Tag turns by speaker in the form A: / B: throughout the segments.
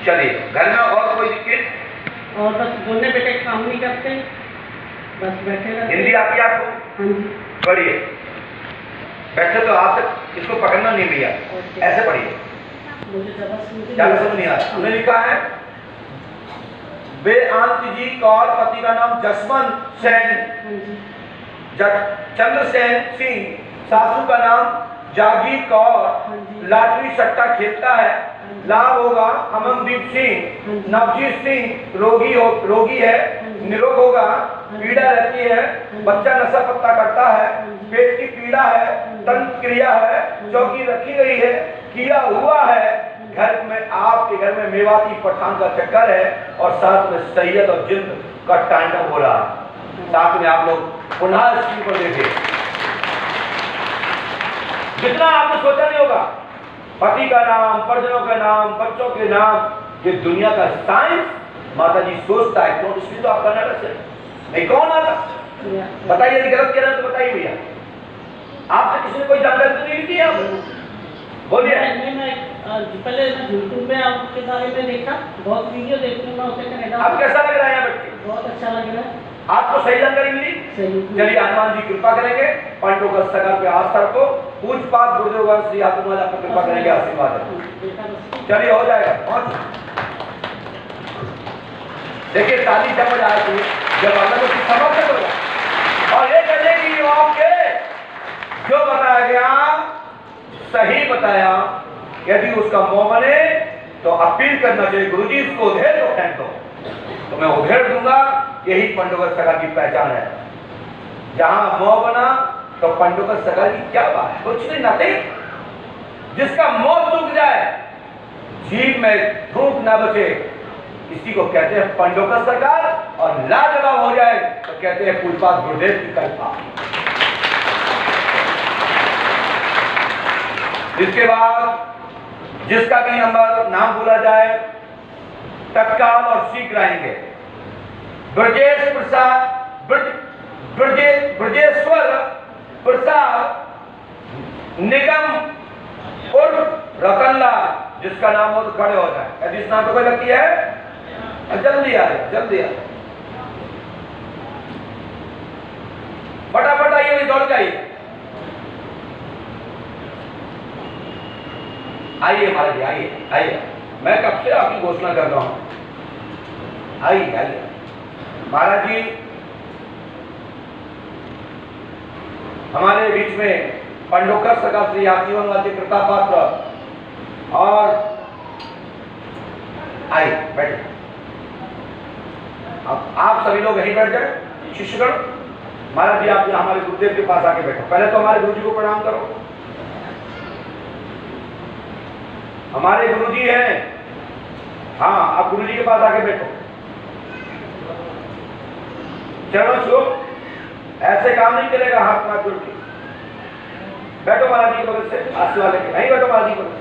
A: चलिए, घर में और कोई दिक्कत?
B: और बस दोनों बेटे काम नहीं करते, बस बैठे रहते।
A: हिंदी आती है आपको?
B: हाँ जी।
A: पढ़िए। वैसे तो आप इसको पकड़ना नहीं भैया, ऐसे पढ़िए,
B: मुझे
A: ज़्यादा समझ नहीं आ रहा। हमने लिखा है बेअंत जी कौर, पति का नाम जसवंत सेन, चंद्र सेन सिंह, सासू का नाम जागीर कौर, लॉटरी सट्टा खेलता है, लाभ होगा अमनदीप सिंह, नवजीत सिंह रोगी है, निरोग होगा, पीड़ा रहती है, बच्चा नशा पत्ता करता है, पेट की पीड़ा है, तंत्र क्रिया है, चौकी रखी गई है, किया हुआ है, घर में आपके घर में मेवाती पठान का चक्कर है और साथ में सैयद और जिंद का तांडव हो रहा है। साथ में आप लोग पुनः स्क्रीन को देखिए, जितना आपने सोचा नहीं होगा, पति का नाम, परिजनों का नाम, बच्चों के नाम, ये दुनिया का साइंस माता जी सोचता है। क्यों? इसलिए तो आप कर्नाटक से नहीं, कौन आता बताइए, यदि गलत कह रहे हैं तो बताइए भैया, आपसे किसी ने कोई जानकारी तो नहीं दी है? बोलिए।
B: पहले यूट्यूब पे आपके बारे में देखा, बहुत वीडियो देखती हूँ मैं उससे कनाडा।
A: अब कैसा लग रहा है यहाँ बैठ के?
B: बहुत अच्छा लग रहा है।
A: आपको सही जानकारी मिली? चलिए, हनुमान जी कृपा करेंगे, पंडों का सगा पे आस्था रखो, पूजपाठ गुरुदेव श्री हनुमान आपको कृपा करेंगे, आशीर्वाद है। चलिए, हो जाएगा। पहुंच देखिए, ताली समझ आए थी जब अगर उसकी समझ होगा और ये कहते कि आपके जो बताया गया सही बताया, यदि उसका मोह बने तो अपील करना चाहिए, गुरुजी इसको उधेड़ दो, फेंक दो, तो मैं उधेड़ दूंगा। यही पंडोकर सगा की पहचान है। जहां मोह बना तो पंडोकर सगा की क्या बात है, कुछ नहीं, नथिंग। जिसका मोह सूख जाए, जीभ में थूक ना बचे, इसी को कहते हैं पंडोकर सरकार, और लाजवाब हो जाए तो कहते हैं पूजपाठ गुरुदेव की कृपा। इसके बाद जिसका भी नंबर नाम बोला जाए तत्काल और शीघ्र आएंगे। ब्रजेश प्रसाद, ब्रजेश्वर प्रसाद निगम उर्फ रतनलाल, जिसका नाम हो तो खड़े हो जाए। यदि इस नाम को कोई लगती है जल्दी आ जाए, जल्दी आ जाए, फटाफट आइए, दौड़ जाइए, आइए महाराज जी, आइए आइए, मैं कब से आपकी घोषणा कर रहा हूं, आइए आइए महाराज जी। हमारे बीच में पंडोकर सगा श्री आजीवन जी कृपा पात्र, और आइए बैठे। अब आप सभी लोग यहीं बैठ जाए, शिष्यगण। महाराज जी, आप हमारे गुरुदेव के पास आके बैठो। पहले तो हमारे गुरु जी को प्रणाम करो। हमारे गुरु जी हैं, हाँ, आप गुरु जी के पास आके बैठो। चलो छो, ऐसे काम नहीं चलेगा, हाथ हाथ जोड़ के बैठो महाराज जी के बगल से, आशीर्वाद लेके। नहीं बैठो महाराज जी के बगल से,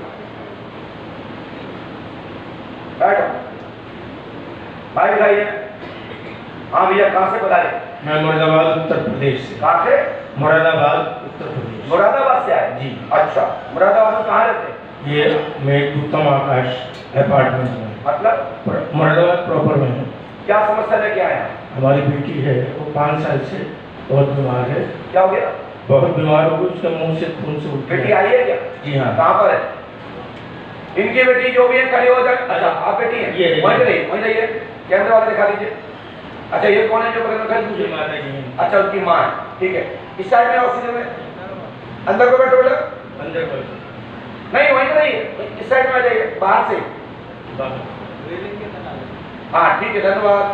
A: बैठो भाई भाई। हाँ भैया, कहाँ से बता रहे?
C: मैं मुरादाबाद उत्तर प्रदेश से।
A: कहाँ से?
C: मुरादाबाद उत्तर प्रदेश।
A: मुरादाबाद से आए
C: जी।
A: अच्छा, मुरादाबाद में कहाँ रहते?
C: ये मैं उत्तम आकाश अपार्टमेंट में,
A: मतलब
C: मुरादाबाद प्रॉपर में हूँ।
A: क्या समस्या लेके आए हैं?
C: हमारी बेटी है, वो 5 साल से बहुत बीमार है।
A: क्या हो गया?
C: बहुत बीमार हो गई, उसके मुंह से खून से उल्टी।
A: बेटी आई है क्या?
C: जी हाँ।
A: कहाँ पर है? इनकी बेटी जो भी है खड़ी हो जाए। अच्छा, आप बेटी है? वहीं रहिए, वहीं रहिए, कैमरे वाले दिखा दीजिए। अच्छा, ये कौन है जो बगल में खड़ी? दूसरी
C: माता जी।
A: अच्छा, उनकी माँ है, ठीक है। इस साइड में ऑक्सीजन में अंदर को बैठो बेटा,
C: अंदर को
A: नहीं वहीं रहिए, इस साइड में आ जाइए, बाहर से। हाँ ठीक है, धन्यवाद।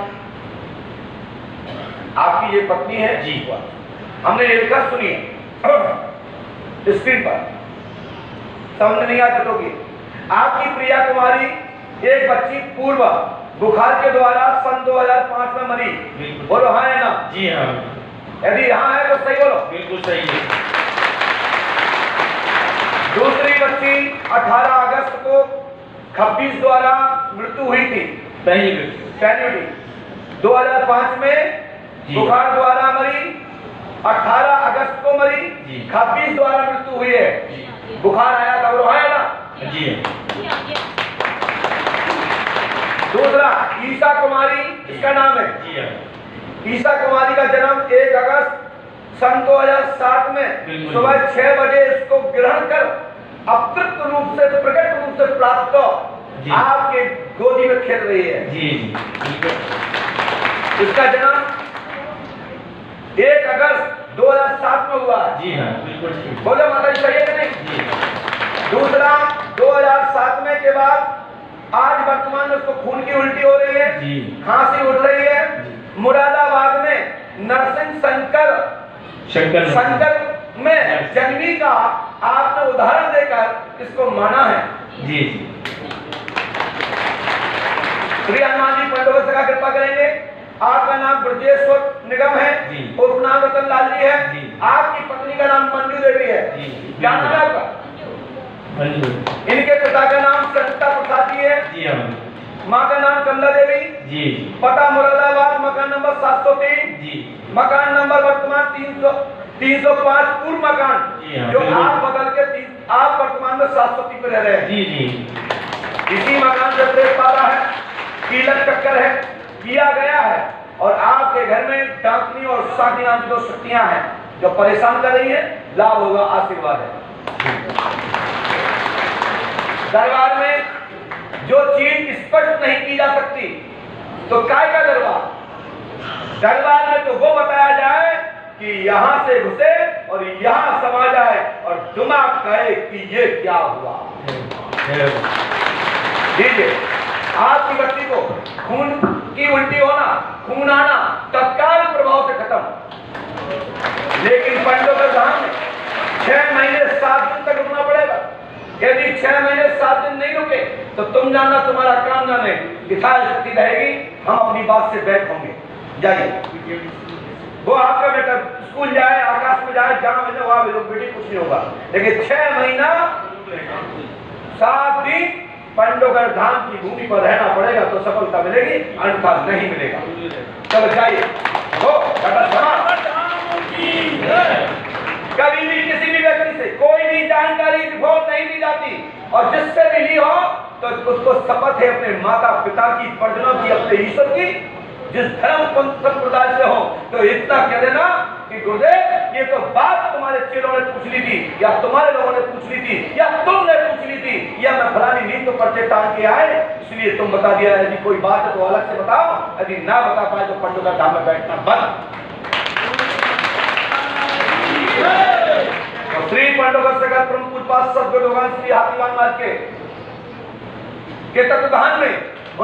A: आपकी ये पत्नी है
C: जी।
A: हमने ये लिखा, सुनिए स्क्रीन पर, समझ नहीं आ सकोगी। आपकी प्रिया कुमारी एक बच्ची पूर्व बुखार के द्वारा सन 2005 में मरी। बोलो हाँ है ना?
C: जी हाँ।
A: यदि हाँ है तो सही बोलो।
C: बिल्कुल सही है।
A: दूसरी बच्ची 18 अगस्त को खब्बीस द्वारा मृत्यु हुई थी।
C: पहली बेटी
A: 2005 में बुखार द्वारा मरी, 18 अगस्त को मरी, खब्बीस द्वारा मृत्यु हुई है। बुखार आया था, वो आया ना?
C: जी।
A: दूसरा ईसा कुमारी, इसका नाम है।
C: जी हाँ।
A: ईसा कुमारी का जन्म 1 अगस्त सन 2007 में सुबह 6 बजे इसको ग्रहण कर अतृप्त रूप से, प्रकट रूप से प्राप्त आपके गोदी में खेल रही है।
C: जी जी।
A: इसका जन्म 1 अगस्त 2007 में हुआ है।
C: जी हाँ, बिल्कुल ठीक।
A: बोले माता जी, सही है कि नहीं?
C: जी।
A: दूसरा 2007 में के बाद आज वर्तमान में उसको खून की उल्टी हो रही है,
C: जी।
A: खांसी उठ रही है। मुरादाबाद में नरसिंह शंकर में जन्मी का आपने उदाहरण देकर इसको माना है।
C: जी जी।
A: श्री हनुमान जी पंडों से कृपा करेंगे। आपका नाम ब्रजेश्वर निगम है, उप नाम रतन लाल जी है। आपकी पत्नी का नाम मंजू देवी है। क्या नाम है आपका? इनके पिता का नाम संता प्रसाद जी है।
C: जी हाँ।
A: माँ का नाम कमला देवी।
C: जी।
A: पता मुरादाबाद, मकान नंबर 703।
C: जी।
A: मकान नंबर वर्तमान 305 पूर्व मकान, जो आप बदल के आप वर्तमान में 703 पे रह रहे हैं।
C: जी जी।
A: इसी मकान से प्रेत पारा है, कीलक चक्कर है, किया गया है। और आपके घर में डांकनी और साकी नाम की 2 शक्तियां हैं जो परेशान कर रही है। लाभ होगा, आशीर्वाद है। दरबार में जो चीज स्पष्ट नहीं की जा सकती तो काय का दरबार? दरबार में तो वो बताया जाए कि यहां से घुसे और यहां समा जाए और दिमाग कहे कि ये क्या हुआ। दीजिए आपकी बच्ची को खून की उल्टी होना, खून आना तत्काल प्रभाव से खत्म। लेकिन पंडोकर धाम में 6 महीने 7 दिन तक रुकना पड़ेगा। यदि 6 महीने 7 दिन नहीं रुके तो तुम जानना, तुम्हारा काम जाने दिखाई शक्ति रहेगी। हम अपनी बात से बैठ होंगे। जाइए, वो आपका बेटा स्कूल जाए, आकाश में जाए, जहां भेजो वहां भेजो, बेटी कुछ नहीं होगा। लेकिन 6 महीना 7 दिन पंडोगर धाम की भूमि पर रहना पड़ेगा तो सफलता मिलेगी, अन्यथा नहीं मिलेगा। चलो जाइए। कभी भी किसी भी व्यक्ति से कोई भी जानकारी रिपोर्ट नहीं दी जाती, और जिससे भी ली हो तो उसको शपथ है अपने माता पिता की, परिजनों की, अपने ईश्वर की, जिस धर्म संप्रदाय से हो, तो इतना कह देना कि गुरुदेव ये तो बात तुम्हारे चेलों ने पूछ ली थी, या तुम्हारे लोगों ने पूछ ली थी, या तुमने पूछ ली थी, या मैं फलानी नींद तो पर्चे टांग के आए इसलिए तुम बता दिया। यदि कोई बात है तो अलग से बताओ, यदि ना बता पाए तो पंडोकर धाम में बैठना बंद। तो श्री पंडोकर से प्रमुख पूजपाठ सद्गुरु भगवान श्री हाथीवान महाराज के तत्वधान में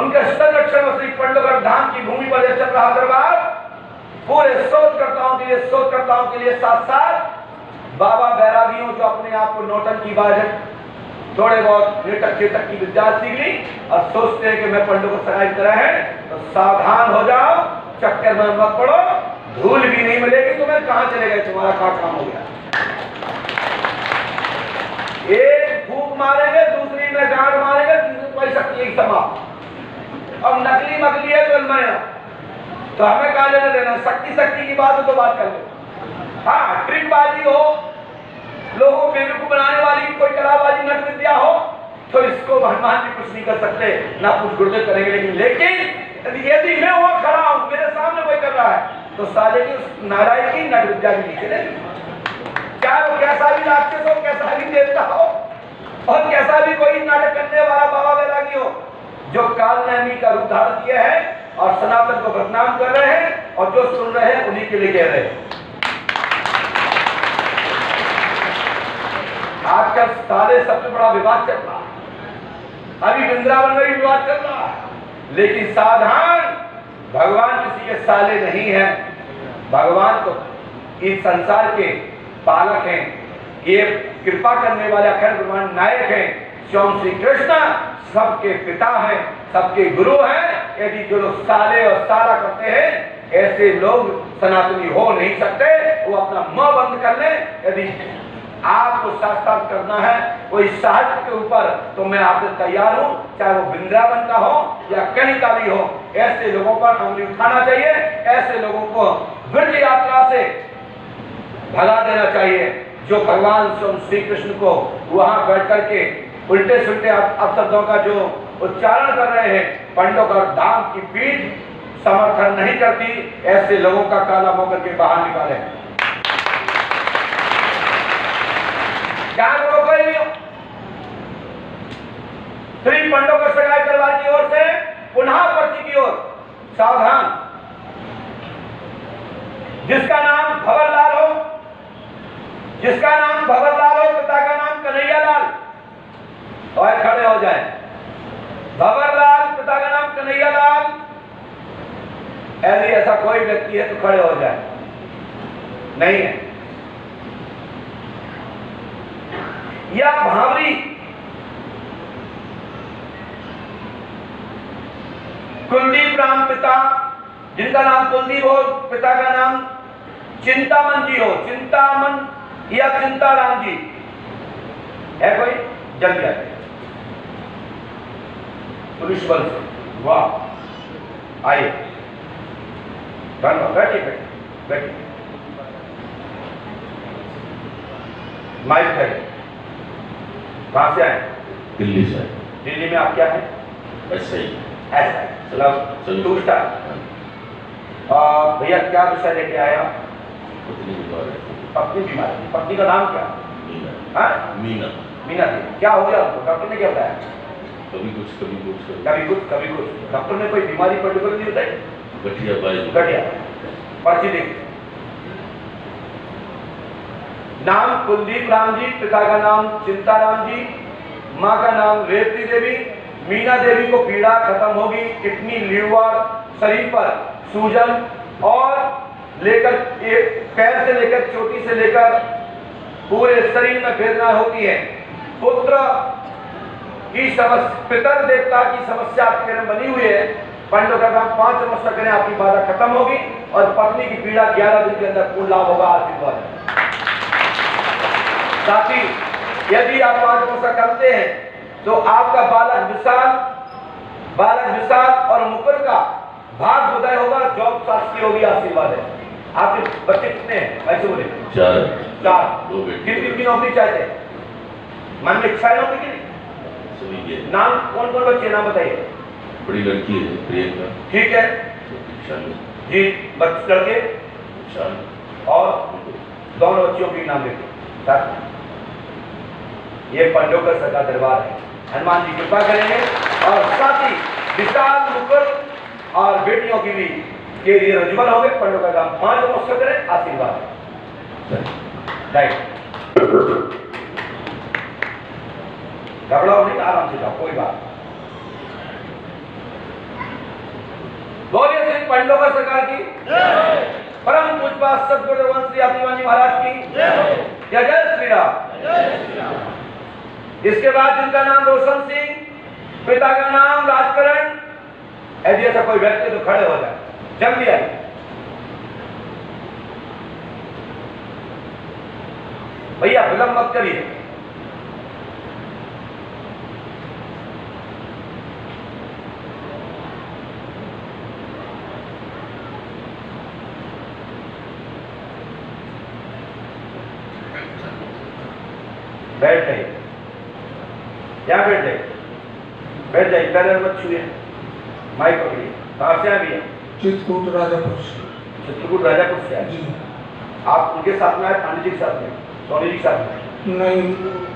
A: उनके संरक्षण में श्री पंडोकर धाम की भूमि पर चल रहा दरबार पूरे शोधकर्ताओं के लिए साथ साथ बाबा बैरागियों जो अपने आप को नौटंकी बाज थोड़े बहुत नेटक चेतक की विद्या सीख ली और सोचते हैं कि मैं पंडोकर सगाई की तरह है, तो सावधान हो जाओ, चक्कर में मत पड़ो, धूल भी नहीं मिलेगी तुम्हें। कहां चले गए, तुम्हारा क्या काम हो गया? एक फूंक मारेंगे, दूसरी में गांठ मारेंगे, तीसरी कोई शक्ति एक समाप्त। अब नकली मकली है तो अलमाया, तो हमें कहा लेना देना। शक्ति की बात हो तो बात कर लो। हाँ, ट्रिकबाजी हो, लोगों को बेवकूफ बनाने वाली कोई कलाबाजी नट विद्या हो, तो इसको हनुमान जी कुछ नहीं कर सकते, ना कुछ गुरुदेव करेंगे। लेकिन यदि मैं वहां खड़ा हूं, मेरे सामने कोई कर रहा है, तो साले की उस नारायण की नट विद्या भी नहीं चलेगी। चाहे वो कैसा भी राक्षस हो, कैसा भी देवता हो, और कैसा भी कोई नाटक करने वाला बाबा बैरागी हो, जो कालनेमी का रूप धारण किया है और सनातन को बदनाम कर रहे हैं, और जो सुन रहे हैं उन्हीं के लिए कह रहे हैं। आजकल सारे सबसे बड़ा विवाद चल रहा है, अभी वृंदावन में भी विवाद चल रहा है। लेकिन सावधान, भगवान किसी के साले नहीं है। भगवान तो इस संसार के पालक हैं, ये कृपा करने वाले अखंड ब्रह्मांड नायक हैं। स्वयं श्री कृष्ण सबके पिता हैं, सबके गुरु हैं। यदि जो लोग साले और साला करते हैं, ऐसे लोग सनातनी हो नहीं सकते। वो अपना मुंह बंद कर ले। यदि आपको साक्षात करना है कोई साहित्य के ऊपर, तो मैं आपसे तैयार हूं, चाहे वो वृंदावन का हो या कहीं का भी हो। ऐसे लोगों पर अंगुली उठाना चाहिए, ऐसे लोगों को ब्रज यात्रा से भगा देना चाहिए, जो भगवान स्वयं श्री कृष्ण को वहां बैठ करके उल्टे सुल्टे अपशब्दों का जो उच्चारण कर रहे हैं, पंडोकर धाम की पीठ समर्थन नहीं करती, ऐसे लोगों का काला मुंह करके बाहर निकाले। जान को कोई नहीं हो। श्री पंडोकर सगाई दरबार की ओर से पुनः पर्ची की ओर सावधान। जिसका नाम भंवरलाल हो, जिसका नाम भंवरलाल हो, पिता का नाम कन्हैयालाल, और खड़े हो जाए। भंवरलाल, पिता का नाम कन्हैयालाल, यदि ऐसा कोई व्यक्ति है तो खड़े हो जाए। नहीं है या भावरी कुलदीप राम पिता, जिनका नाम कुलदीप हो, पिता का नाम चिंतामन जी हो, चिंतामन या चिंताराम जी है कोई? जल्दी आते पुलिस बल से, वाह, आइए, बैठिए बैठिए बैठिए, माइक है। कहां से आए?
D: दिल्ली से।
A: दिल्ली में आप क्या है?
D: ऐसा ही।
A: ऐसा मतलब टूरिस्ट है। भैया क्या विषय लेके आया?
D: पत्नी बीमार है।
A: पत्नी बीमार है। पत्नी का नाम क्या?
D: मीना।
A: हाँ?
D: मीना।
A: मीना देवी। क्या हो गया आपको? डॉक्टर ने क्या बताया?
D: कभी कुछ कभी कुछ
A: कभी कुछ कभी कुछ। डॉक्टर ने कोई बीमारी पर्टिकुलर नहीं बताई?
D: गठिया बाई।
A: गठिया। पर्ची देखिए। नाम कुलदीप राम जी, पिता का नाम चिंताराम जी, माँ का नाम रेवती देवी। मीना देवी को पीड़ा खत्म होगी, किडनी, लीवर, शरीर पर सूजन और लेकर पैर से लेकर चोटी से लेकर पूरे शरीर में वेदना होती है। पुत्र की समस्या, पितर देवता की समस्या आपके घर बनी हुई है। पंडों का काम 5 समस्या करें, आपकी बाधा खत्म होगी और पत्नी की पीड़ा 11 दिन के अंदर पूर्ण लाभ होगा। आशीर्वाद। साथ ही यदि आप 5 समस्या करते हैं तो आपका बालक विशाल और मुकुर का भाग उदय होगा, जॉब शास्त्री होगी। आशीर्वाद है। आपके बच्चे कितने हैं? ऐसे बोले 4।
D: 2 बेटे।
A: कितनी नौकरी चाहते हैं? मन में इच्छा है नौकरी की?
D: सभी है।
A: नाम कौन कौन बच्चे? नाम बताइए।
D: बड़ी लड़की है प्रियंका।
A: ठीक है
D: शाली
A: जी। बच्चे लड़के
D: शाली
A: और दोनों बच्चियों के नाम देखिए। ये पंडोकर सरकार दरबार है। हनुमान जी कृपा करेंगे और साथ ही विशाल मुकुर और बेटियों की भी के लिए रजमल होंगे। पंडोकर का 5 नमस्कार करें। आशीर्वाद। घबराओ नहीं, आराम से जाओ, कोई बात। बोलिए श्री पंडोकर सरकार की परम पूज्य सदगुरु रघुवंश श्री आदिवानी महाराज की जय। जय श्री राम। इसके बाद जिनका नाम रोशन सिंह, पिता का नाम राजकरण, यदि ऐसा कोई व्यक्ति तो खड़े हो जाए। जल्दी आइए। भैया विलंब मत करिए। बैठ जाइए, यहाँ बैठ जाइए, बैठ जाइए। पैर मत छुए, माइक पकड़िए। कहाँ से आए भैया?
C: चित्रकूट राजापुर से।
A: चित्रकूट राजापुर से आए।
C: जी।
A: आप उनके साथ में आए? पांडे जी के साथ में? सोनी जी के साथ में?
C: नहीं,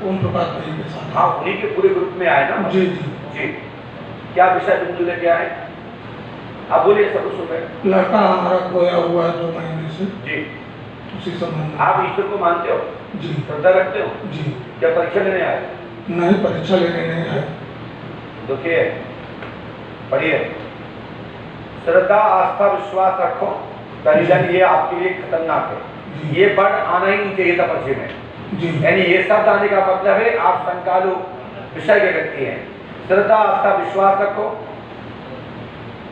C: ओम प्रकाश भाई के साथ।
A: हाँ, उन्हीं के पूरे ग्रुप में आए ना?
C: जी जी
A: जी। क्या विषय बिंदु लेके आए? आप बोलिए, सब सुन रहे।
C: लड़का हमारा खोया हुआ है 2 महीने से।
A: जी।
C: उसी संबंध।
A: आप ईश्वर को मानते हो?
C: जी।
A: श्रद्धा रखते हो?
C: जी।
A: क्या परीक्षा देने आए?
C: नहीं, परीक्षा लेने नहीं आए।
A: देखिए, पढ़िए। श्रद्धा, आस्था, विश्वास रखो। परिजन ये आपके लिए खतरनाक है। ये वर्ड आना ही नहीं चाहिए था पर्चे में।
C: जी।
A: यानी ये शब्द आने का मतलब है आप संकालु विषय के व्यक्ति हैं। श्रद्धा, आस्था, विश्वास रखो,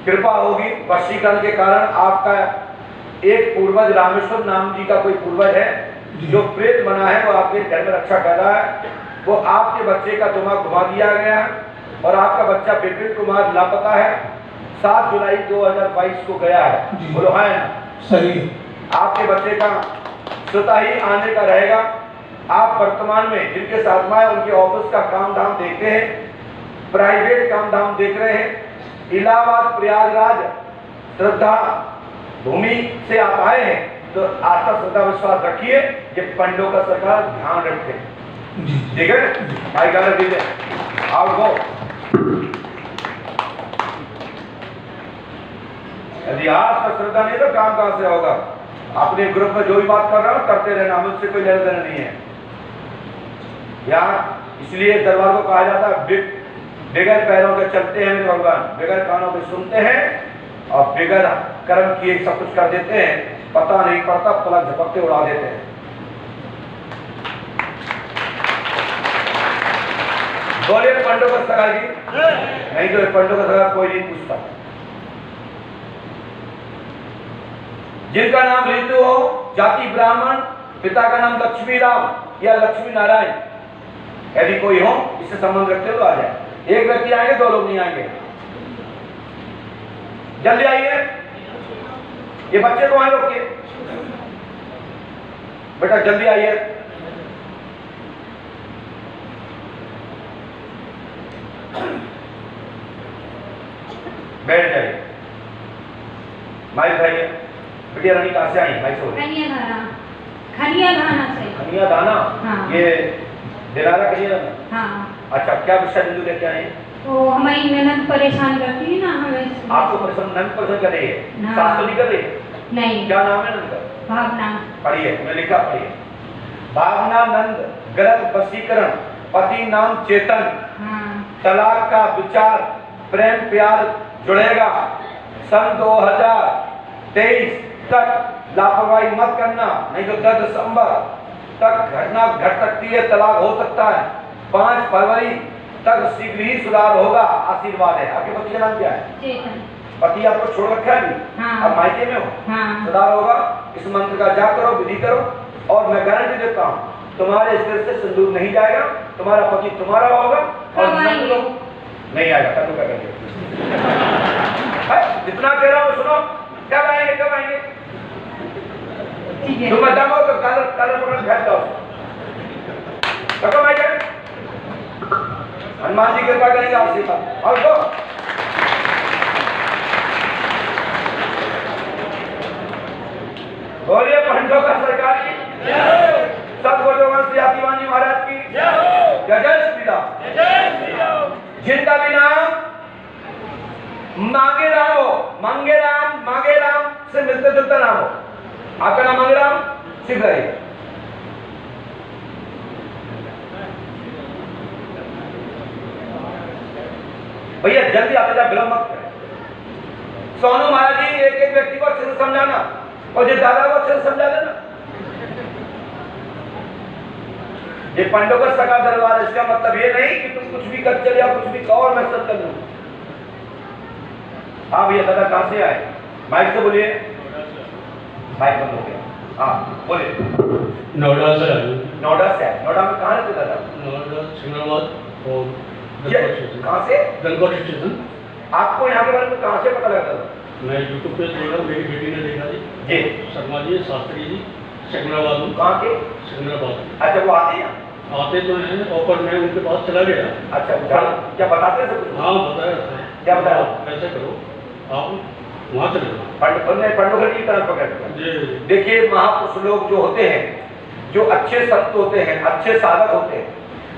A: कृपा होगी। वशीकरण के कारण आपका एक पूर्वज, रामेश्वर नाम जी का कोई पूर्वज है जो प्रेत बना है, वो आपके घर में रक्षा कर रहा है। वो आपके बच्चे का दिमाग घुमा दिया गया है और आपका बच्चा विपिन कुमार लापता है। 7 जुलाई 2022 को गया है। बोलो हाँ ना?
C: सही।
A: आपके बच्चे का स्वतः ही आने का रहेगा। आप वर्तमान में जिनके साथ में उनके ऑफिस का काम धाम देखते हैं, प्राइवेट काम धाम देख रहे हैं, इलाहाबाद प्रयागराज श्रद्धा भूमि से आप आए हैं, तो आस्था श्रद्धा विश्वास रखिए कि पंडों का सरकार ध्यान रखे। ठीक है, भाई गाना दीजिए, आओ गो। यदि आस्था श्रद्धा नहीं तो काम कहां से होगा? अपने ग्रुप में जो भी बात कर रहा हूं करते रहना, मुझसे कोई लेना देना नहीं है। यहाँ इसलिए दरबार को कहा जाता है बगैर पैरों के चलते हैं भगवान, बगैर कानों के सुनते हैं और बगैर कर्म किए सब कुछ कर देते हैं, पता नहीं पड़ता, पलक झपकते उड़ा देते हैं। बोले पंडों का सगा जी, नहीं तो पंडों का सगा कोई नहीं पूछता। जिनका नाम ऋतु हो, जाति ब्राह्मण, पिता का नाम लक्ष्मी राम या लक्ष्मी नारायण, यदि कोई हो इससे संबंध रखते हो तो आ जाए। एक व्यक्ति आएंगे, दो लोग नहीं आएंगे। जल्दी आइए, ये बच्चे को आए रोकिए, बेटा जल्दी आइए। बैठ जाइए। माइक भाई, बिटिया रानी कहाँ से आई? माइक से
E: खनिया धाना से।
A: खनिया दाना?
E: हाँ।
A: ये दिलारा खनिया दाना?
E: हाँ।
A: अच्छा, क्या विषय बिंदु लेके आए?
E: वो हमारी ननद परेशान करती है ना हमें।
A: आपको नंद परेशान कर रही है? सास तो नहीं कर रही है?
E: नहीं।
A: क्या नाम है नंद का?
E: भावना।
A: पढ़िए, मैं लिखा पढ़िए। भावना नंद, गलत वशीकरण, पति नाम चेतन,
E: हाँ।
A: तलाक का विचार, प्रेम प्यार जुड़ेगा। सन 2023 तक लापरवाही मत करना, नहीं तो 10 दिसंबर तक घटना घट सकती है, तलाक हो सकता है। 5 फरवरी तक शीघ्र ही सुधार होगा, आशीर्वाद है। आपके पति का नाम क्या है?
E: चेतन।
A: पति आपको छोड़ रखा है अभी?
E: हाँ।
A: अब मायके में हो?
E: हाँ।
A: सुधार होगा। इस मंत्र का जाप करो, विधि करो, और मैं गारंटी देता हूँ तुम्हारे सिर से सिंदूर नहीं जाएगा, तुम्हारा पति तुम्हारा होगा और नंद लोग नहीं आएगा। कब क्या करेंगे? जितना कह रहा हूँ सुनो, कब आएंगे कब आएंगे? तुम बताओ तो कलर कलर पकड़ भेज दो। कब आएगा? हनुमान जी कृपा करेंगे आपसे बात। और दो बोलिए पंडों का सरकार की, सतगुरु वंश यातिवान जी महाराज की जय श्री राम। जिनका भी नाम मांगे राम हो, मांगे राम से मिलते जुलता नाम हो, आपका नाम मांगे राम शीघ्र है। भैया जल्दी आते जा, विलंब मत करें। सोनू महाराज जी, एक एक व्यक्ति को अच्छे से समझाना और जो दादा को अच्छे से समझा देना। ये पंडों का सगा दरबार, इसका मतलब ये नहीं कि तुम कुछ भी कर चले या कुछ भी कहो और मैं सब कर लूं। हाँ भैया, दादा कहां से आए? माइक से बोलिए, माइक बंद हो गया। हाँ बोलिए।
C: नोएडा से आए।
A: नोएडा से आए। नोएडा में कहाँ रहते दादा?
C: नोएडा, सिकंदराबाद और
A: कहाँ से?
C: गनकोट स्टेशन।
A: आपको यहाँ के बारे में कहाँ से पता लगा था?
C: मैं यूट्यूब पे देखा, मेरी बेटी ने देखा जी। शर्मा जी, शास्त्री जी, सिकंदराबाद में।
A: कहाँ के?
C: सिकंदराबाद।
A: अच्छा, वो आते हैं?
C: आते तो हैं, और पर मैं उनके पास चला गया।
A: अच्छा, क्या बताते हैं सब?
C: हाँ बताया था।
A: क्या बताया?
C: ऐसा करो, आप वहाँ चले जाओ।
A: पंडों की तरफ पकड़। देखिए, महापुरुष लोग जो होते हैं, जो अच्छे संत होते हैं, अच्छे साधक होते हैं,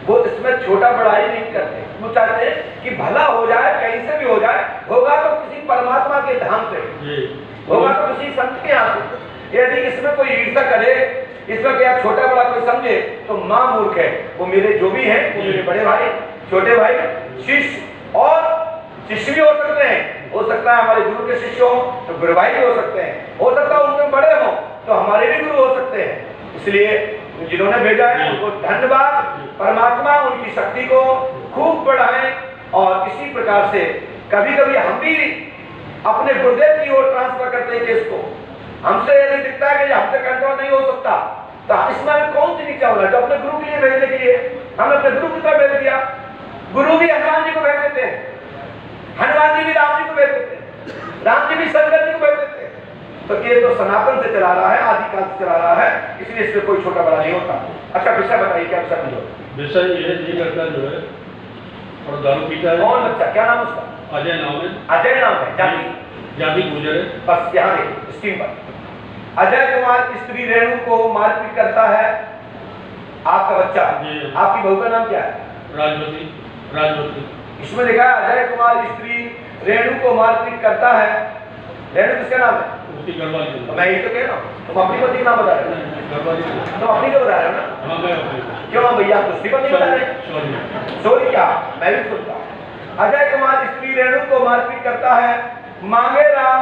A: वो इसमें छोटा बड़ा ही नहीं करते। वो चाहते हैं कि भला हो जाए, कहीं से भी हो जाए, होगा तो किसी परमात्मा के धाम से, होगा तो किसी संत के यहाँ से। यदि इसमें कोई ईर्ष्या करे, इसमें क्या छोटा बड़ा कोई समझे, तो मां मूर्ख है। वो मेरे जो भी हैं, वो मेरे बड़े भाई, छोटे भाई, शिष्य और शिष्य भी हो सकते हैं। हो सकता है हमारे गुरु के शिष्य हो तो गुरु भाई भी हो सकते हैं, हो सकता है उनके बड़े हो तो हमारे भी गुरु हो सकते हैं। इसलिए जिन्होंने भेजा है उनको धन्यवाद। परमात्मा उनकी शक्ति को खूब बढ़ाएं और इसी प्रकार से कभी कभी हम भी अपने गुरुदेव की ओर ट्रांसफर करते हैं केस को। हमसे यदि दिखता है कि हमसे कंट्रोल नहीं हो सकता, तो इसमें कौन सी नीचा हो रहा है? तो अपने गुरु के लिए भेजने के लिए हमने अपने गुरु की तरफ भेज दिया। गुरु भी हनुमान जी को भेज देते हैं, हनुमान जी भी राम जी को भेज देते हैं, राम जी भी शंकर जी को भेज देते हैं। तो ये तो सनातन से चला रहा है, आदिकाल से चला रहा है, इसलिए इसमें कोई छोटा बड़ा नहीं होता। अच्छा विषय बताइए, क्या विषय?
C: विषय ये लड़का जो है और दारू पीता है।
A: कौन बच्चा, क्या नाम उसका?
C: अजय नाम है।
A: अजय नाम है। जाति?
C: जाति गुजर है।
A: बस यहाँ देखिए स्क्रीन पर अजय कुमार स्त्री रेणु को मारपीट करता है। आपका बच्चा, आपकी बहू का नाम क्या है?
C: राजवती। राजवती।
A: इसमें लिखा है अजय कुमार स्त्री रेणु को मारपीट करता है। रेणु किसका नाम है?
C: उसकी घरवाली।
A: तो मैं ये तो कह रहा हूँ, तुम अपनी पत्नी का नाम बता रहे हो।
C: घरवाली।
A: तुम अपनी को बता रहे हो ना?
C: हाँ मैं अपनी।
A: क्यों भैया आप दूसरी पत्नी बता रहे हैं?
C: सॉरी।
A: सॉरी क्या, मैं भी सुनता हूँ। अजय कुमार स्त्री रेणु को मारपीट करता है। मांगे राम,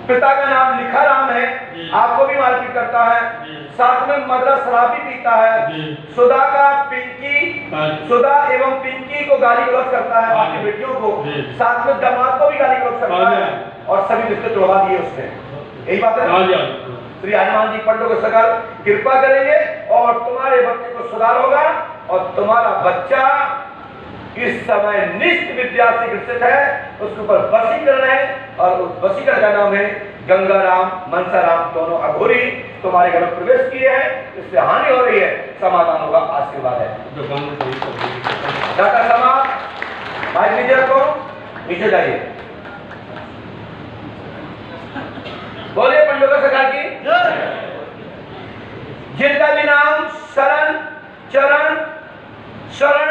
A: पिता का नाम लिखा राम है, आपको भी मारपीट करता है। साथ में मदरा शराब भी पीता है। सुधा का पिंकी, सुधा एवं पिंकी को गाली गलौज करता है, आपकी बेटियों को। साथ में दामाद को भी गाली गलौज करता है और सभी रिश्ते तोड़वा दिए उसने। यही बात है। श्री हनुमान जी पंडों को सकाल कृपा करेंगे और तुम्हारे बच्चे को सुधार होगा और तुम्हारा बच्चा इस समय निष्ठ विद्या से ग्रसित है, उसके ऊपर वशीकरण है और उस वशीकरण का नाम है गंगाराम, मनसाराम, दोनों अघोरी तुम्हारे घर में प्रवेश किए हैं, इससे हानि हो रही है, समाधान होगा, आशीर्वाद है। डॉक्टर समाज भाई नीचे रखो, नीचे जाइए। बोलिए पंडों सरकार की। जिनका भी नाम शरण, चरण, शरण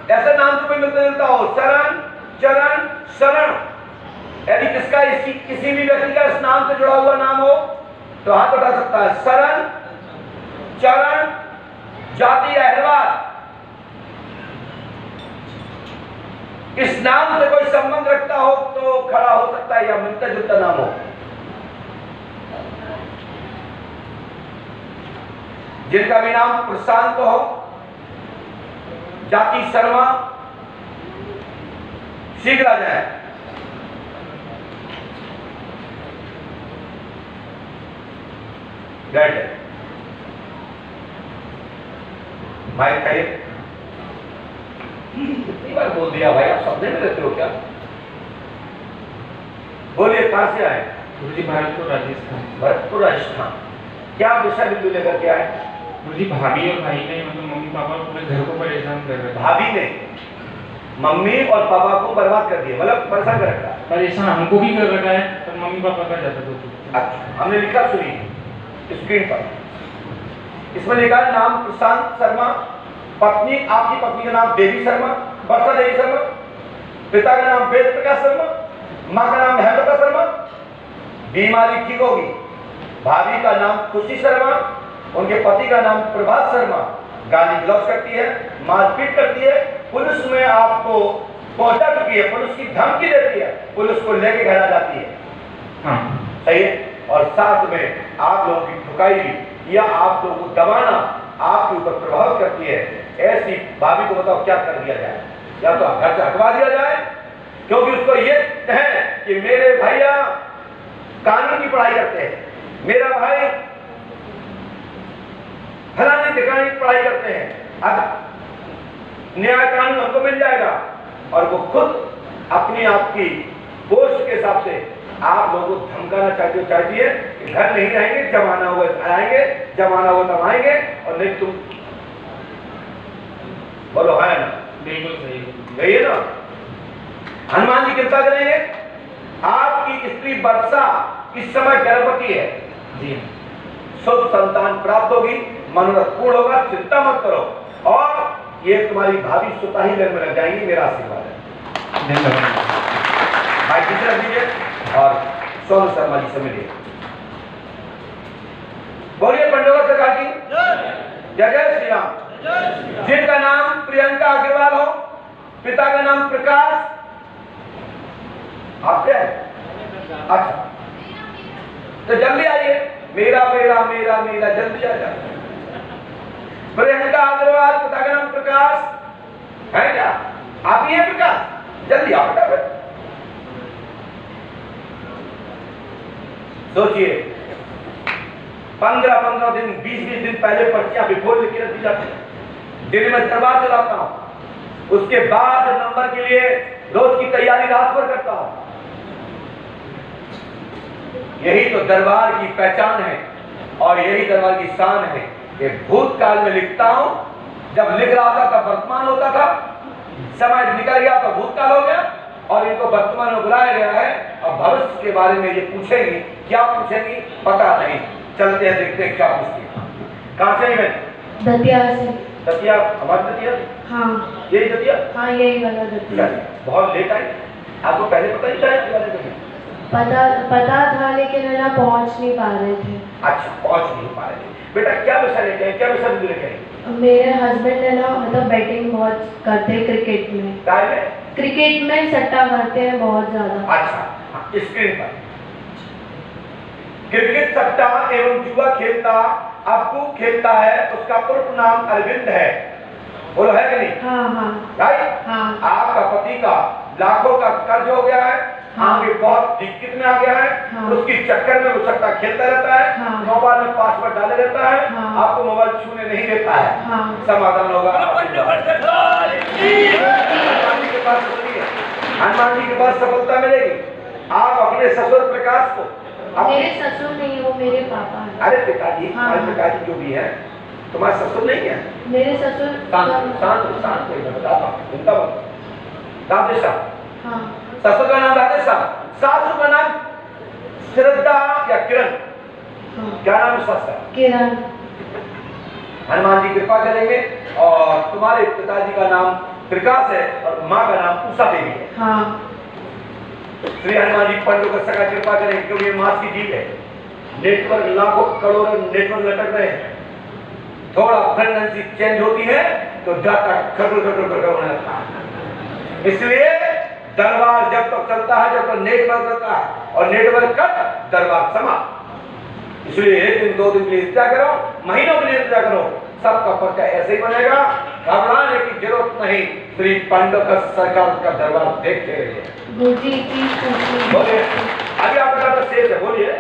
A: ऐसा नाम तो कोई मिलता जुलता हो, शरण, चरण, शरण, यदि किसका किसी भी व्यक्ति का इस नाम से जुड़ा हुआ नाम हो तो हाथ उठा सकता है। शरण, चरण, जाति अहलवार, इस नाम से कोई संबंध रखता हो तो खड़ा हो सकता है या मिलता जुलता नाम हो। जिनका भी नाम प्रशांत हो, जाति शर्मा, शीघ्र आ जाए। माइक खाइए। कितनी बार बोल दिया भाई, आप समझे में रहते हो क्या? बोलिए कहां से आए?
F: गुरुजी भरतपुर राजस्थान।
A: भरतपुर राजस्थान। क्या विषय बिंदु लेकर के आए?
F: गुरुजी भाभी और भाई ने मतलब मम्मी पापा पूरे घर को परेशान कर रहे थे।
A: भाभी ने मम्मी और पापा को बर्बाद कर दिया, मतलब परेशान कर रखा।
F: परेशान हमको भी कर रखा है पर मम्मी पापा का ज्यादा दोष।
A: अच्छा, हमने लिखा सुनिए स्क्रीन पर। इसमें लिखा है नाम प्रशांत शर्मा, पत्नी आपकी पत्नी का नाम देवी शर्मा, वर्षा देवी शर्मा, पिता का नाम वेद प्रकाश शर्मा, माँ का नाम हेमलता शर्मा। बीमारी ठीक होगी। भाभी का नाम खुशी शर्मा, उनके पति का नाम प्रभात शर्मा। गाली गलौज करती है, मारपीट करती है, पुलिस में आपको पहुंचा चुकी है, पुलिस की धमकी देती है, पुलिस को लेके घर आ जाती है।
F: हाँ
A: सही है। और साथ में आप लोगों की ठुकाई भी या आप लोगों को दबाना आपके ऊपर प्रभाव करती है। ऐसी भाभी को बताओ क्या कर दिया जाए? या तो घर से हटवा दिया जाए, क्योंकि उसको ये है कि मेरे भैया कानून की पढ़ाई करते हैं, मेरा भाई फलाने ठिकाने की पढ़ाई करते हैं, अब न्याय कानून हमको मिल जाएगा। और वो खुद अपनी आपकी पोस्ट के हिसाब से आप लोगों को धमकाना चाहती है कि घर नहीं रहेंगे, जमाना हुआ आएंगे, जमाना हुआ तब आएंगे, और नहीं तुम बोलो है ना?
F: बिल्कुल सही
A: यही है ना। हनुमान जी कृपा करेंगे। आपकी स्त्री वर्षा इस समय गर्भवती है
F: जी।
A: शुभ संतान प्राप्त होगी, मनोरथ पूर्ण होगा, चिंता मत करो। और ये तुम्हारी भाभी स्वतः ही घर में लग जाएंगी, मेरा आशीर्वाद है।
F: धन्यवाद।
A: भाई पीछे रख दीजिए और सोनू शर्मा जी से मिलिए। बोलिए पंडोगा सरकार की जय जय श्री राम। जिनका नाम प्रियंका अग्रवाल हो, पिता का नाम प्रकाश, आपके अच्छा तो जल्दी आइए। मेरा मेरा मेरा मेरा जल्दी आ जाए। प्रियंका अग्रवाल, पिता का नाम प्रकाश है क्या? आप ही हैं प्रकाश? जल्दी आओ बेटा। सोचिए 15-15 दिन 20-20 दिन पहले पर्चियां बिफोर लिख के रख दी जाती है। दिन में दरबार चलाता हूं, उसके बाद नंबर के लिए रोज की तैयारी रात भर करता हूं। यही तो दरबार की पहचान है और यही दरबार की शान है। ये भूतकाल में लिखता हूं, जब लिख रहा था तब वर्तमान होता था, समय निकल गया तो भूतकाल हो गया और इनको वर्तमान में बुलाया गया है। अब भविष्य के बारे में ये पूछेंगी, क्या पूछेंगी पता नहीं। चलते हैं, देखते हैं क्या पूछती है। कहाँ से मैं?
G: दतिया से।
A: दतिया? हमारी दतिया?
G: हाँ
A: यही दतिया?
G: हाँ यही वाला दतिया।
A: बहुत लेट आई, आपको पहले पता नहीं था?
G: पता था लेकिन है ना पहुँच नहीं पा रहे थे।
A: अच्छा, पहुँच नहीं पा रहे थे। बेटा क्या विषय लेके आए, क्या विषय लेके आए?
G: मेरे हस्बैंड है ना मतलब बैटिंग बहुत करते हैं क्रिकेट में। क्रिकेट में सट्टा मारते हैं बहुत ज्यादा।
A: अच्छा, स्क्रीन पर क्रिकेट सट्टा एवं जुआ खेलता आपको खेलता है, उसका पूर्ण नाम अरविंद है। बोलो है कि नहीं?
G: हाँ हाँ
A: राइट।
G: हाँ।
A: आपका पति का लाखों का कर्ज हो गया है,
G: हाँ।
A: आगे बहुत दिक्कत में आ गया है।
G: हाँ।
A: उसकी चक्कर में वो सट्टा खेलता रहता है।
G: हाँ।
A: मोबाइल में पासवर्ड डाले रहता है।
G: हाँ।
A: आपको मोबाइल छूने नहीं देता है।
G: हाँ।
A: समाधान होगा। हनुमान जी के पास सफलता मिलेगी। आप अपने ससुर प्रकाश को
G: मेरे ससुर नहीं, वो मेरे पापा हैं।
A: अरे पिताजी,
G: हाँ।
A: हमारे पिताजी जो भी है, तुम्हारे ससुर नहीं है?
G: मेरे ससुर
A: शांत शांत शांत मैं बताता हूँ, उनका राधे साहब।
G: हाँ।
A: ससुर का नाम राधे साहब, सासू का नाम श्रद्धा या किरण।
G: हाँ।
A: क्या नाम है सास का?
G: किरण।
A: हनुमान जी कृपा करेंगे और तुम्हारे पिताजी का नाम प्रकाश है और माँ का नाम उषा देवी है।
G: हाँ।
A: श्री हनुमान जी पंडों का सका कृपा करेंगे, क्योंकि ये मास की जीत है। नेटवर्क लाखों करोड़ों नेटवर्क लटक रहे हैं, थोड़ा फ्रीक्वेंसी चेंज होती है तो डाटा खटर होने लगता है। इसलिए दरबार जब तक चलता है, जब तक नेटवर्क रहता है, और नेटवर्क कट दरबार समाप्त। इसलिए एक दिन दो दिन के लिए इंतजार करो, महीनों के लिए इंतजार करो, सबका पर्चा ऐसे ही बनेगा। घबराने की जरूरत नहीं। श्री पांडव का सरकार का दरबार देखते रहिए।
G: गुरुजी की पूछनी।
A: बोलिए, अभी आप बता शेष है, बोलिए।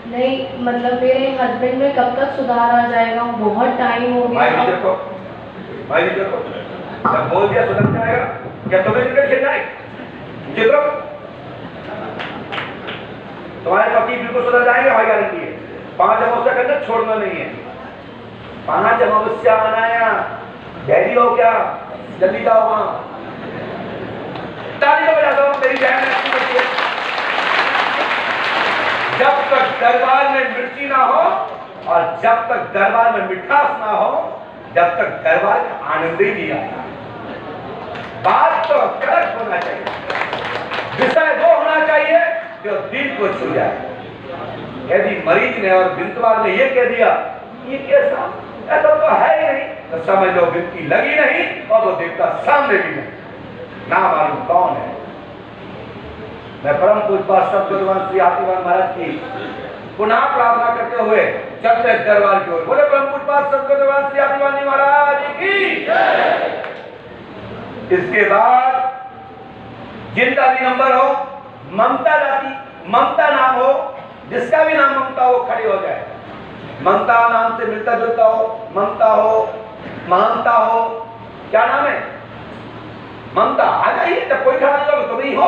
G: नहीं मतलब मेरे हस्बैंड में कब तक सुधार आ जाएगा? बहुत टाइम हो गया।
A: भाई देखो, जब बोल दिया सुधर जाएगा। क्या तुम्हें क्रिकेट खेलना है? जितरो तुम्हारे पति बिल्कुल सुधर जाएंगे, भाई गारंटी है। 5 अमावस्या करना छोड़ना नहीं है। 5 अमावस्या मनाया, धैर्य हो क्या? जल्दी जाओ वहां, ताली तो बजा दो, मेरी बहन अच्छी बच्ची है। जब तक दरबार में मिर्ची ना हो और जब तक दरबार में मिठास ना हो, जब तक दरबार का आनंद ही नहीं आता। बात तो कड़क होना चाहिए, विषय वो होना चाहिए जो दिल को छू जाए। यदि मरीज ने और बिंतवार ने ये कह दिया ये कैसा, ऐसा तो है ही नहीं, तो समझ लो बिंती लगी नहीं और वो देवता सामने भी नहीं, ना मालूम कौन है। मैं परम पूज्य सतगुरुवान श्री हाथीवान महाराज की पुनः प्रार्थना करते हुए चलते दरबार की ओर। बोले परम पूज्य सतगुरुवान श्री हाथीवान महाराज की जय। इसके बाद जिनका भी नंबर हो, ममता जाति, ममता नाम हो, जिसका भी नाम ममता हो खड़े हो जाए। ममता नाम से मिलता जुलता हो, ममता हो, महानता हो, क्या नाम है? ममता। आ जाइए, जब कोई खड़ा नहीं होगा तो नहीं हो।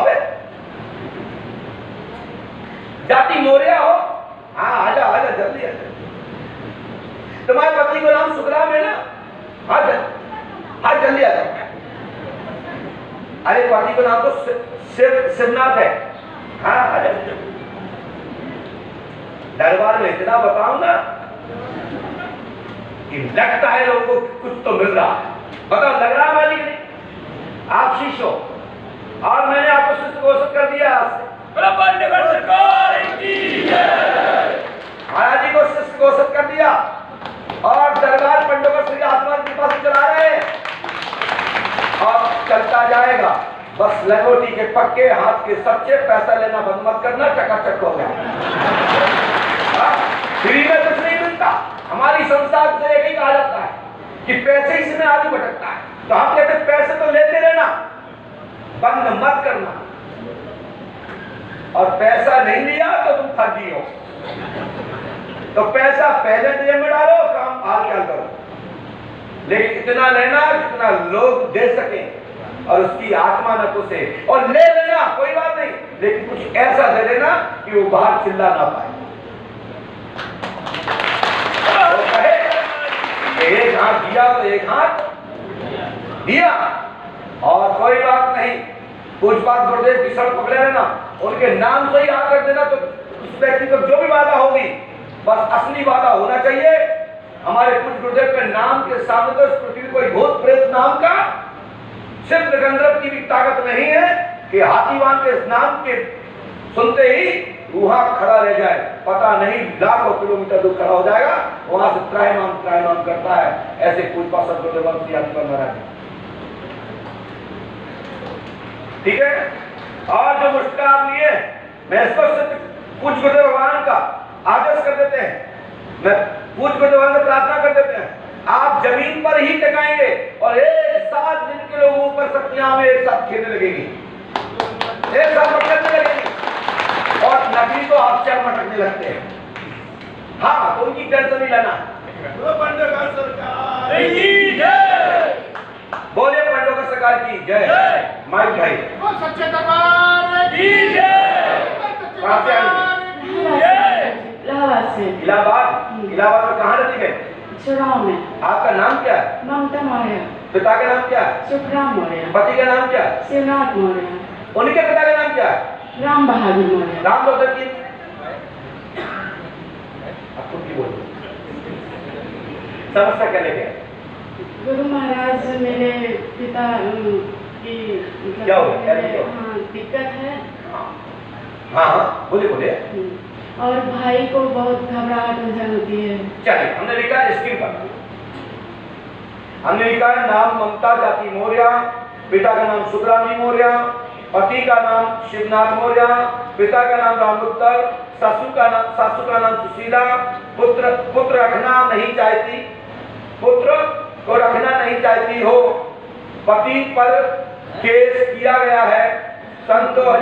A: जाति मौर्य हो, हाँ आजा आजा जल्दी आजा। तुम्हारे पति को नाम सुखराम है ना? हाँ जल्दी आजा। अरे पति को नाम तो शिवनाथ है। हाँ आजा। दरबार में इतना बताऊंगा कि लगता है लोगों को कुछ तो मिल रहा है। बताओ लग रहा है मालिक नहीं? आप शिष्य हो और मैंने आपको शिष्य घोषित कर दिया। महाराज जी को शिष्य घोषित कर दिया और दरबार पंडों श्री आत्मान के पास चला रहे हैं और चलता जाएगा। बस लंगोटी के पक्के, हाथ के सच्चे, पैसा लेना बंद मत करना, चकाचक हो गया। फ्री में कुछ नहीं मिलता। हमारी संस्था से एक ही कहा जाता है कि पैसे इसमें आगे भटकता है, तो हम कहते हैं पैसे तो लेते रहना, बंद मत करना। और पैसा नहीं लिया तो तुम ठगी हो। तो पैसा पहले दिए में डालो, काम हाल क्या करो, लेकिन इतना लेना जितना लोग दे सके और उसकी आत्मा न पुसे। और ले लेना कोई बात नहीं, लेकिन कुछ ऐसा दे देना कि वो बाहर चिल्ला ना पाए। वो कहे एक हाथ दिया तो एक हाथ दिया, और कोई बात नहीं, पूजपात गुरुदेव की शरण पकड़े रहना, उनके नाम से ही याद रख देना, तो उस व्यक्ति को जो भी बाधा होगी बस असली बाधा होना चाहिए। हमारे पूज्य गुरुदेव के नाम के सामने तो इस पृथ्वी कोई भूत प्रेत नाम का सिद्ध गंधर्व की भी ताकत नहीं है कि हाथीवान के इस नाम के सुनते ही वहां खड़ा रह जाए, पता नहीं लाखों किलोमीटर दूर खड़ा हो जाएगा, वहां से त्रायमान करता है। ऐसे पूजपा सदगुरुदेव महाराज, ठीक है। और जो मुश्किल आप लिए, मैं इसको पूज्य गुरुदेव भगवान का आदेश कर देते हैं, मैं पूज्य गुरुदेव भगवान से प्रार्थना कर देते हैं, आप जमीन पर ही टिकाएंगे और एक साथ जिनके लोगों पर शक्तियां में एक साथ खेलने लगेगी, एक साथ मटकने लगेगी, और नकली तो आपसे मटकने लगते हैं। हाँ, तो उनकी टेंशन नहीं लेना। पंडोकर सरकार की जय, बोले पंडोकर सरकार की जय। माइक भाई,
C: सच्चे दरबार की जय।
A: कहाँ से आए?
G: इलाहाबाद से।
A: इलाहाबाद में कहाँ रहती है?
G: चुनाव में।
A: आपका नाम क्या है?
G: ममता मौर्य।
A: पिता का नाम क्या है?
G: सुखराम मौर्य।
A: पति का नाम क्या है?
G: शिवनाथ मौर्य।
A: उनके पिता का नाम क्या है?
G: राम बहादुर मौर्य।
A: राम बहादुर की आपको की बोलो, समस्या क्या लेके?
G: गुरु महाराज मेरे पिता की
A: क्या हो गया?
G: हाँ, दिक्कत है।
A: हाँ, बोले।
G: और भाई को बहुत घबराहट होती है।
A: चलिए, हमने लिखा है स्क्रीन पर, हमने लिखा है नाम ममता जाति मौर्य, पिता का नाम सुखराम जी मौर्य, पति का नाम शिवनाथ मौर्य, पिता का नाम रामपुत्र, सासू का नाम सुशीला, पुत्र रखना नहीं चाहती, पुत्र को रखना नहीं चाहती हो, पति पर केस किया गया है, सन 2000